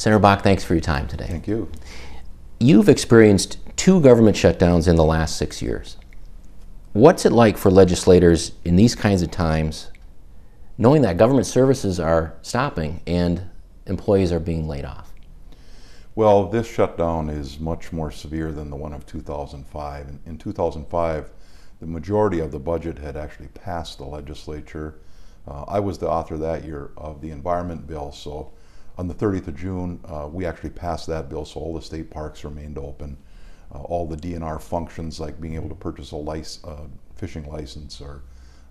Senator Bakk, thanks for your time today. Thank you. You've experienced 2 government shutdowns in the last 6 years. What's it like for legislators in these kinds of times, knowing that government services are stopping and employees are being laid off? Well, this shutdown is much more severe than the one of 2005. In 2005, the majority of the budget had actually passed the legislature. I was the author that year of the environment bill, so on the 30th of June, we actually passed that bill, so all the state parks remained open. All the DNR functions, like being able to purchase a fishing license or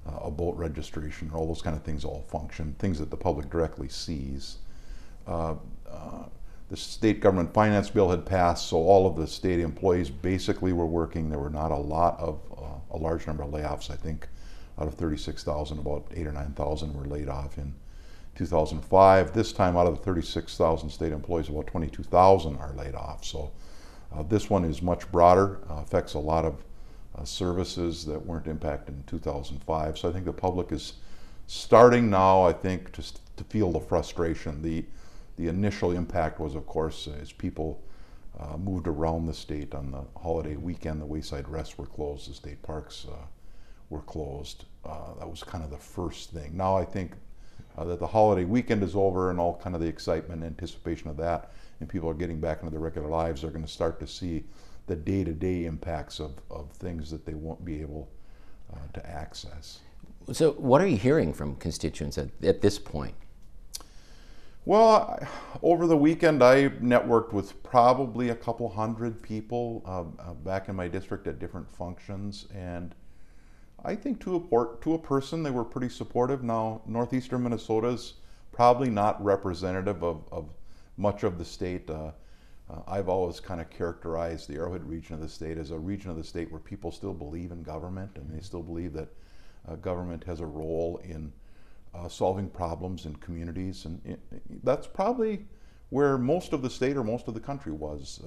a boat registration, or all those kind of things all function, things that the public directly sees. The state government finance bill had passed, so all of the state employees basically were working. There were not a large number of layoffs. I think out of 36,000, about 8,000 or 9,000 were laid off in 2005. This time, out of the 36,000 state employees, about 22,000 are laid off. So this one is much broader, affects a lot of services that weren't impacted in 2005. So I think the public is starting now, I think, to feel the frustration. The initial impact was, of course, as people moved around the state on the holiday weekend. The wayside rests were closed, the state parks were closed. That was kind of the first thing. Now I think that the holiday weekend is over and all kind of the excitement and anticipation of that, and people are getting back into their regular lives, they're going to start to see the day-to-day impacts of things that they won't be able to access. So what are you hearing from constituents at this point? Well, over the weekend I networked with probably a couple hundred people back in my district at different functions, and I think to a person they were pretty supportive. Now, northeastern Minnesota's probably not representative of much of the state. I've always kind of characterized the Arrowhead region of the state as a region of the state where people still believe in government, and they still believe that government has a role in solving problems in communities, and that's probably where most of the state or most of the country was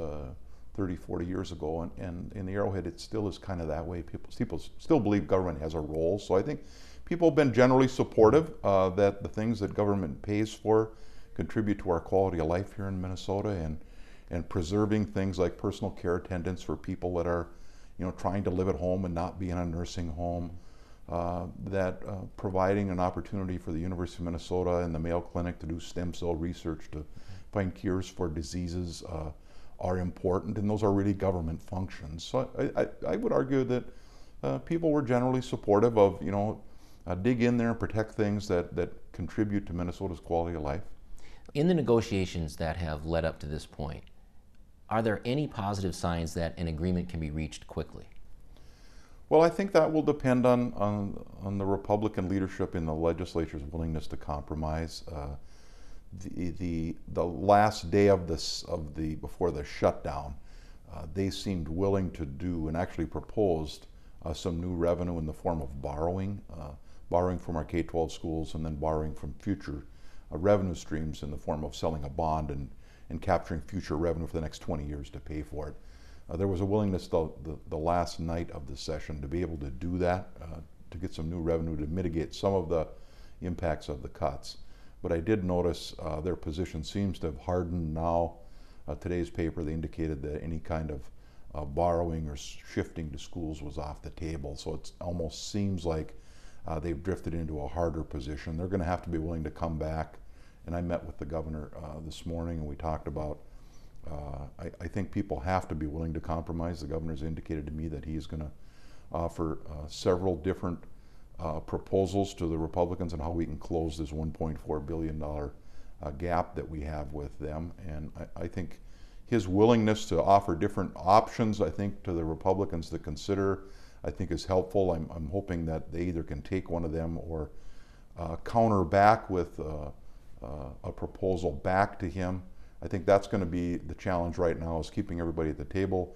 30, 40 years ago, and in the Arrowhead it still is kind of that way. People still believe government has a role, so I think people have been generally supportive that the things that government pays for contribute to our quality of life here in Minnesota, and preserving things like personal care attendance for people that are, trying to live at home and not be in a nursing home. Providing an opportunity for the University of Minnesota and the Mayo Clinic to do stem cell research to find cures for diseases are important, and those are really government functions. So I would argue that people were generally supportive of, dig in there and protect things that contribute to Minnesota's quality of life. In the negotiations that have led up to this point, are there any positive signs that an agreement can be reached quickly? Well, I think that will depend on the Republican leadership in the legislature's willingness to compromise. The last day before the shutdown, they seemed willing to do and actually proposed some new revenue in the form of borrowing from our K-12 schools, and then borrowing from future revenue streams in the form of selling a bond and capturing future revenue for the next 20 years to pay for it. There was a willingness the last night of the session to be able to do that, to get some new revenue to mitigate some of the impacts of the cuts. But I did notice their position seems to have hardened now. Today's paper, they indicated that any kind of borrowing or shifting to schools was off the table. So it almost seems like they've drifted into a harder position. They're going to have to be willing to come back. And I met with the governor this morning, and we talked about I think people have to be willing to compromise. The governor's indicated to me that he's going to offer several different proposals to the Republicans on how we can close this $1.4 billion gap that we have with them. And I think his willingness to offer different options, I think, to the Republicans to consider, I think is helpful. I'm hoping that they either can take one of them or counter back with a proposal back to him. I think that's going to be the challenge right now, is keeping everybody at the table,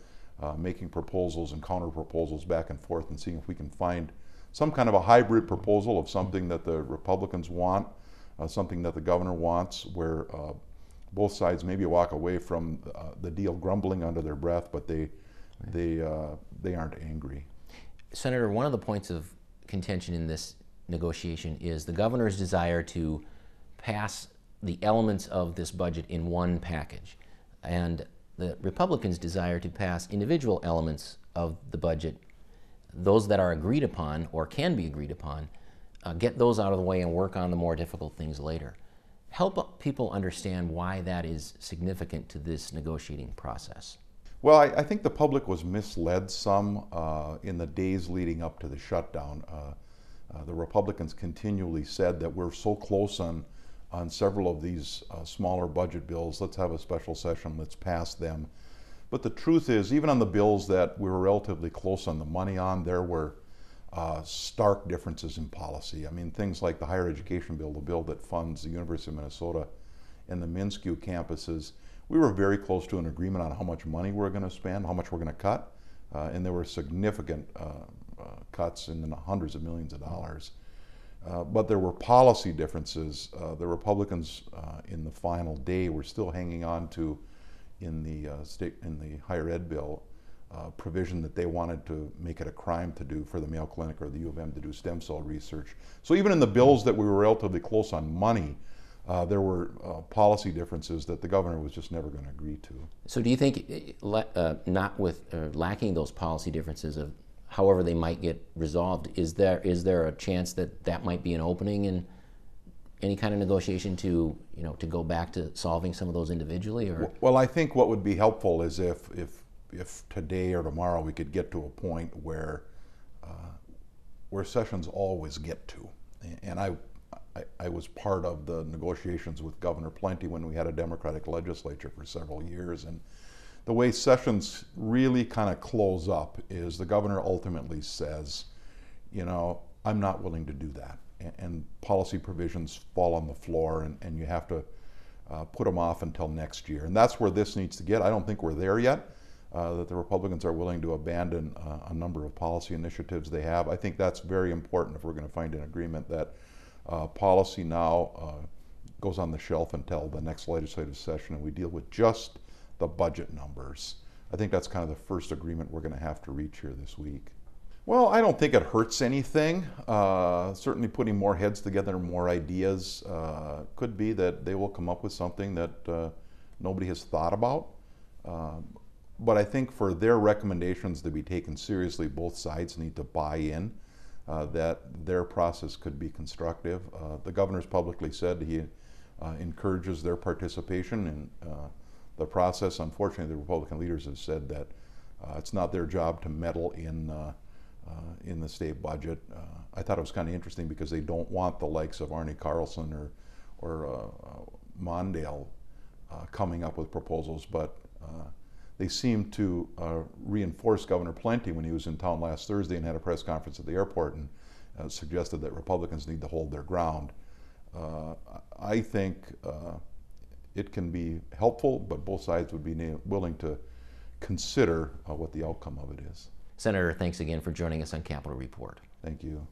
making proposals and counter proposals back and forth, and seeing if we can find some kind of a hybrid proposal of something that the Republicans want, something that the governor wants, where both sides maybe walk away from the deal grumbling under their breath, but they aren't angry. Senator, one of the points of contention in this negotiation is the governor's desire to pass the elements of this budget in one package. And the Republicans desire to pass individual elements of the budget, those that are agreed upon or can be agreed upon, get those out of the way and work on the more difficult things later. Help people understand why that is significant to this negotiating process. Well, I think the public was misled some in the days leading up to the shutdown. The Republicans continually said that we're so close on several of these smaller budget bills, let's have a special session, let's pass them. But the truth is, even on the bills that we were relatively close on the money on, there were stark differences in policy. I mean, things like the higher education bill, the bill that funds the University of Minnesota and the MnSCU campuses, we were very close to an agreement on how much money we're going to spend, how much we're going to cut, and there were significant cuts in the hundreds of millions of dollars. But there were policy differences. The Republicans in the final day were still hanging on to, in the higher ed bill, provision that they wanted to make it a crime to do for the Mayo Clinic or the U of M to do stem cell research. So even in the bills that we were relatively close on money, there were policy differences that the governor was just never going to agree to. So do you think, lacking those policy differences of however they might get resolved, is there a chance that that might be an opening in any kind of negotiation to go back to solving some of those individually? Or? Well, I think what would be helpful is if today or tomorrow we could get to a point where sessions always get to, and I was part of the negotiations with Governor Plenty when we had a Democratic legislature for several years, and the way sessions really kind of close up is the governor ultimately says, I'm not willing to do that, and policy provisions fall on the floor, and you have to put them off until next year, and that's where this needs to get. I don't think we're there yet, that the Republicans are willing to abandon a number of policy initiatives they have. I think that's very important if we're going to find an agreement that policy now goes on the shelf until the next legislative session and we deal with just the budget numbers. I think that's kind of the first agreement we're going to have to reach here this week. Well, I don't think it hurts anything. Certainly putting more heads together, more ideas, could be that they will come up with something that nobody has thought about. But I think for their recommendations to be taken seriously, both sides need to buy in that their process could be constructive. The governor's publicly said he encourages their participation in the process. Unfortunately, the Republican leaders have said that it's not their job to meddle in the state budget. I thought it was kind of interesting because they don't want the likes of Arne Carlson or Mondale coming up with proposals, but they seemed to reinforce Governor Plenty when he was in town last Thursday and had a press conference at the airport and suggested that Republicans need to hold their ground. I think it can be helpful, but both sides would be willing to consider what the outcome of it is. Senator, thanks again for joining us on Capitol Report. Thank you.